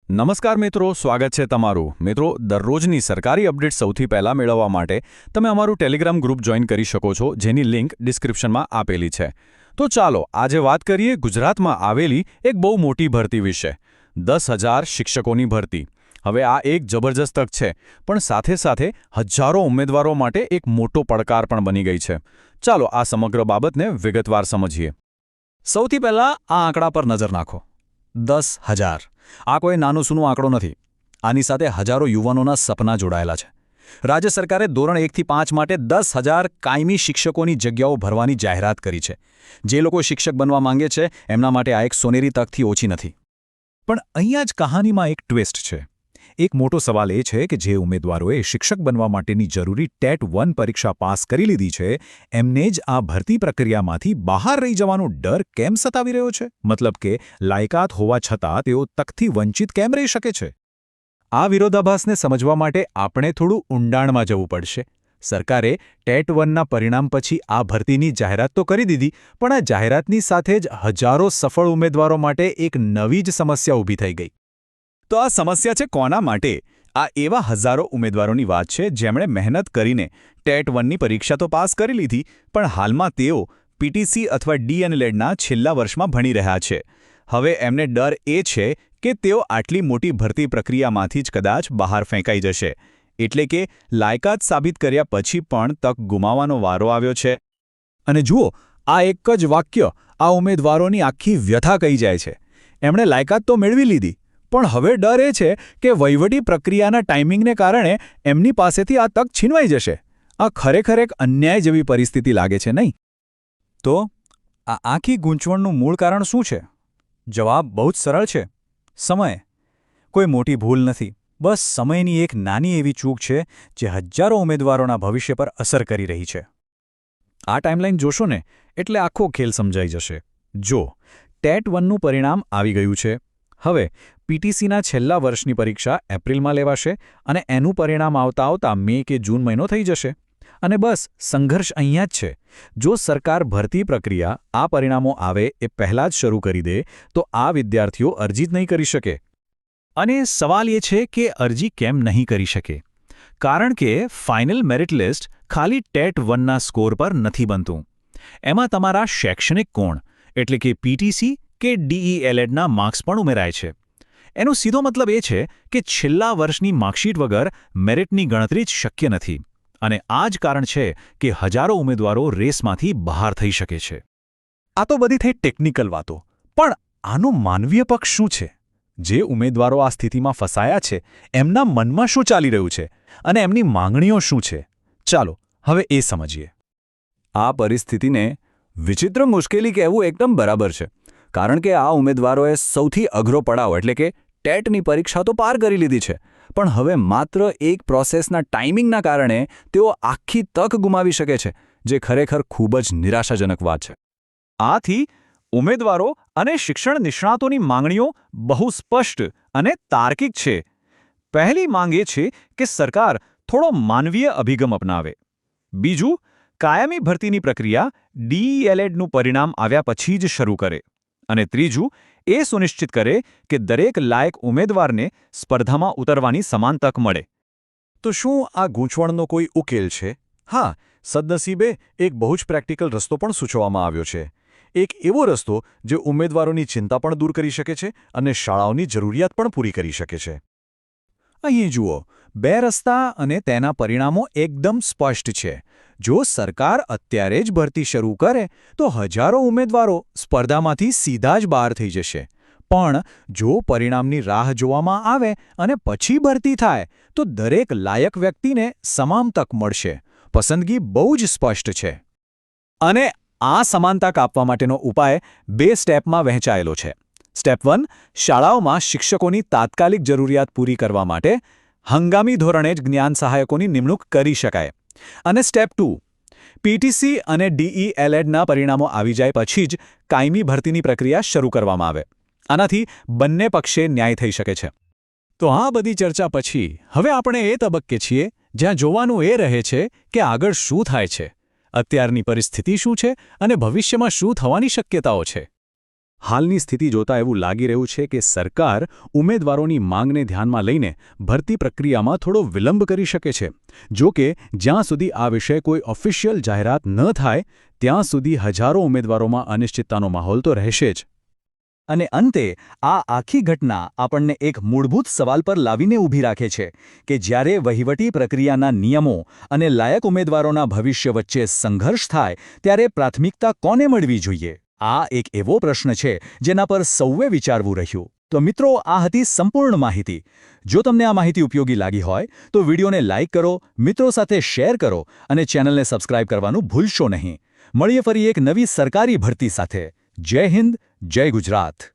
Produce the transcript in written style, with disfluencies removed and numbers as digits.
નમસ્કાર મિત્રો, સ્વાગત છે તમારું. મિત્રો, દરરોજની સરકારી અપડેટ સૌથી પહેલાં મેળવવા માટે તમે અમારું ટેલિગ્રામ ગ્રુપ જોઈન કરી શકો છો, જેની લિંક ડિસ્ક્રિપ્શનમાં આપેલી છે. તો ચાલો આજે વાત કરીએ ગુજરાતમાં આવેલી એક બહુ મોટી ભરતી વિશે. 10,000 શિક્ષકોની ભરતી. હવે આ એક જબરજસ્ત તક છે, પણ સાથે સાથે હજારો ઉમેદવારો માટે એક મોટો પડકાર પણ બની ગઈ છે. ચાલો આ સમગ્ર બાબતને વિગતવાર સમજીએ. સૌથી પહેલાં આ આંકડા પર નજર નાખો. 10,000. આ કોઈ નાનું સૂનું આંકડો નથી. આની સાથે હજારો યુવાનોના સપના જોડાયેલા છે. રાજ્ય સરકારે ધોરણ 1 થી 5 માટે 10,000 કાયમી શિક્ષકોની જગ્યાઓ ભરવાની જાહેરાત કરી છે. જે લોકો શિક્ષક બનવા માંગે છે એમના માટે આ એક સોનેરી તકથી ઓછી નથી. પણ અહીંયા જ કહાનીમાં એક ટ્વિસ્ટ છે. એક મોટો સવાલ એ છે કે જે ઉમેદવારોએ શિક્ષક બનવા માટેની જરૂરી ટેટ 1 પરીક્ષા પાસ કરી લીધી છે એમને જ આ ભરતી પ્રક્રિયામાંથી બહાર રહી જવાનો ડર કેમ સતાવી રહ્યો છે? મતલબ કે લાયકાત હોવા છતાં તેઓ તકથી વંચિત કેમ રહી શકે છે? આ વિરોધાભાસને સમજવા માટે આપણે થોડું ઊંડાણમાં જવું પડશે. સરકારે ટેટ 1ના પરિણામ પછી આ ભરતીની જાહેરાત તો કરી દીધી, પણ આ જાહેરાતની સાથે જ હજારો સફળ ઉમેદવારો માટે એક નવી જ સમસ્યા ઊભી થઈ ગઈ. તો આ સમસ્યા છે કોના માટે? આ એવા હજારો ઉમેદવારોની વાત છે જેમણે મહેનત કરીને ટેટ 1ની પરીક્ષા તો પાસ કરી લીધી, પણ હાલમાં તેઓ પીટીસી અથવા ડીએનએલએડના છેલ્લા વર્ષમાં ભણી રહ્યા છે. હવે એમને ડર એ છે કે તેઓ આટલી મોટી ભરતી પ્રક્રિયામાંથી જ કદાચ બહાર ફેંકાઈ જશે. એટલે કે લાયકાત સાબિત કર્યા પછી પણ તક ગુમાવવાનો વારો આવ્યો છે. અને જુઓ, આ એક જ વાક્ય આ ઉમેદવારોની આખી વ્યથા કહી જાય છે. એમણે લાયકાત તો મેળવી લીધી, પણ હવે ડર એ છે કે વહીવટી પ્રક્રિયાના ટાઈમિંગને કારણે એમની પાસેથી આ તક છીનવાઈ જશે. આ ખરેખર એક અન્યાય જેવી પરિસ્થિતિ લાગે છે, નહીં? તો આ આખી ગૂંચવણનું મૂળ કારણ શું છે? જવાબ બહુ જ સરળ છે. સમય. કોઈ મોટી ભૂલ નથી, બસ સમયની એક નાની એવી ચૂક છે જે હજારો ઉમેદવારોના ભવિષ્ય પર અસર કરી રહી છે. આ ટાઈમલાઈન જોશો ને એટલે આખો ખેલ સમજાઈ જશે. જો ટેટ 1નું પરિણામ આવી ગયું છે. હવે પીટીસીના છેલ્લા વર્ષની પરીક્ષા એપ્રિલમાં લેવાશે અને એનું પરિણામ આવતા મે કે જૂન મહિનો થઈ જશે. અને બસ સંઘર્ષ અહીંયા જ છે. જો સરકાર ભરતી પ્રક્રિયા આ પરિણામો આવે એ પહેલાં જ શરૂ કરી દે તો આ વિદ્યાર્થીઓ અરજી જ નહીં કરી શકે. અને સવાલ એ છે કે અરજી કેમ નહીં કરી શકે? કારણ કે ફાઇનલ મેરિટ લિસ્ટ ખાલી ટેટ 1ના સ્કોર પર નથી બનતું. એમાં તમારા શૈક્ષણિક કોણ એટલે કે પીટીસી કે ડીઈએલએડના માર્ક્સ પણ ઉમેરાય છે. એનો સીધો મતલબ એ છે કે છેલ્લા વર્ષની માર્કશીટ વગર મેરિટની ગણતરી જ શક્ય નથી. અને આ જ કારણ છે કે હજારો ઉમેદવારો રેસમાંથી બહાર થઈ શકે છે. આ તો બધી થઈ ટેકનિકલ વાતો, પણ આનો માનવીય પક્ષ શું છે? જે ઉમેદવારો આ સ્થિતિમાં ફસાયા છે એમના મનમાં શું ચાલી રહ્યું છે અને એમની માંગણીઓ શું છે? ચાલો હવે એ સમજીએ. આ પરિસ્થિતિને વિચિત્ર મુશ્કેલી કહેવું એકદમ બરાબર છે. કારણ કે આ ઉમેદવારોએ સૌથી અઘરો પડાવ એટલે કે ટેટની પરીક્ષા તો પાર કરી લીધી છે, પણ હવે માત્ર એક પ્રોસેસના ટાઈમિંગના કારણે તેઓ આખી તક ગુમાવી શકે છે, જે ખરેખર ખૂબ જ નિરાશાજનક વાત છે. આથી ઉમેદવારો અને શિક્ષણ નિષ્ણાતોની માંગણીઓ બહુ સ્પષ્ટ અને તાર્કિક છે. પહેલી માંગ એ છે કે સરકાર થોડો માનવીય અભિગમ અપનાવે. બીજું, કાયમી ભરતીની પ્રક્રિયા ડીઈએલએડનું પરિણામ આવ્યા પછી જ શરૂ કરે. અને ત્રીજું, એ સુનિશ્ચિત કરે કે દરેક લાયક ઉમેદવારને સ્પર્ધામાં ઉતરવાની સમાન તક મળે. તો શું આ ગૂંચવણનો કોઈ ઉકેલ છે? હા, સદનસીબે એક બહુ જ પ્રેક્ટિકલ રસ્તો પણ સૂચવવામાં આવ્યો છે. એક એવો રસ્તો જે ઉમેદવારોની ચિંતા પણ દૂર કરી શકે છે અને શાળાઓની જરૂરિયાત પણ પૂરી કરી શકે છે. અહીં જુઓ, 2 રસ્તા અને તેના પરિણામો એકદમ સ્પષ્ટ છે. જો સરકાર અત્યારે જ ભરતી શરૂ કરે તો હજારો ઉમેદવારો સ્પર્ધામાંથી સીધા જ બહાર થઈ જશે. પણ જો પરિણામની રાહ જોવામાં આવે અને પછી ભરતી થાય તો દરેક લાયક વ્યક્તિને સમાન તક મળશે. પસંદગી બહુ જ સ્પષ્ટ છે. અને આ સમાન તક આપવા માટેનો ઉપાય 2 સ્ટેપમાં વહેંચાયેલો છે. સ્ટેપ 1, શાળાઓમાં શિક્ષકોની તાત્કાલિક જરૂરિયાત પૂરી કરવા માટે હંગામી ધોરણે જ જ્ઞાન સહાયકોની નિમણૂક કરી શકાય. અને સ્ટેપ 2, પીટીસી અને ડીઈએલએડના પરિણામો આવી જાય પછી જ કાયમી ભરતીની પ્રક્રિયા શરૂ કરવામાં આવે. આનાથી બંને પક્ષે ન્યાય થઈ શકે છે. તો આ બધી ચર્ચા પછી હવે આપણે એ તબક્કે છીએ જ્યાં જોવાનું એ રહે છે કે આગળ શું થાય છે. અત્યારની પરિસ્થિતિ શું છે અને ભવિષ્યમાં શું થવાની શક્યતાઓ છે. હાલની સ્થિતિ જોતાં એવું લાગી રહ્યું છે કે સરકાર ઉમેદવારોની માંગને ધ્યાનમાં લઈને ભરતી પ્રક્રિયામાં થોડો વિલંબ કરી શકે છે. જો કે જ્યાં સુધી આ વિશે કોઈ ઓફિશિયલ જાહેરાત ન થાય ત્યાં સુધી હજારો ઉમેદવારોમાં અનિશ્ચિતતાનો માહોલ તો રહેશે જ. અને અંતે આ આખી ઘટના આપણને એક મૂળભૂત સવાલ પર લાવીને ઊભી રાખે છે કે જ્યારે વહીવટી પ્રક્રિયાના નિયમો અને લાયક ઉમેદવારોના ભવિષ્ય વચ્ચે સંઘર્ષ થાય ત્યારે પ્રાથમિકતા કોને મળવી જોઈએ? આ એક એવો પ્રશ્ન છે જેના પર સૌએ વિચારવું રહ્યું. તો મિત્રો, આ હતી સંપૂર્ણ માહિતી. જો તમને આ માહિતી ઉપયોગી લાગી હોય તો વિડીયોને લાઇક કરો, મિત્રો સાથે શેર કરો અને ચેનલને સબસ્ક્રાઇબ કરવાનું ભૂલશો નહીં. મળીએ ફરી એક નવી સરકારી ભરતી સાથે. જય હિન્દ, જય ગુજરાત.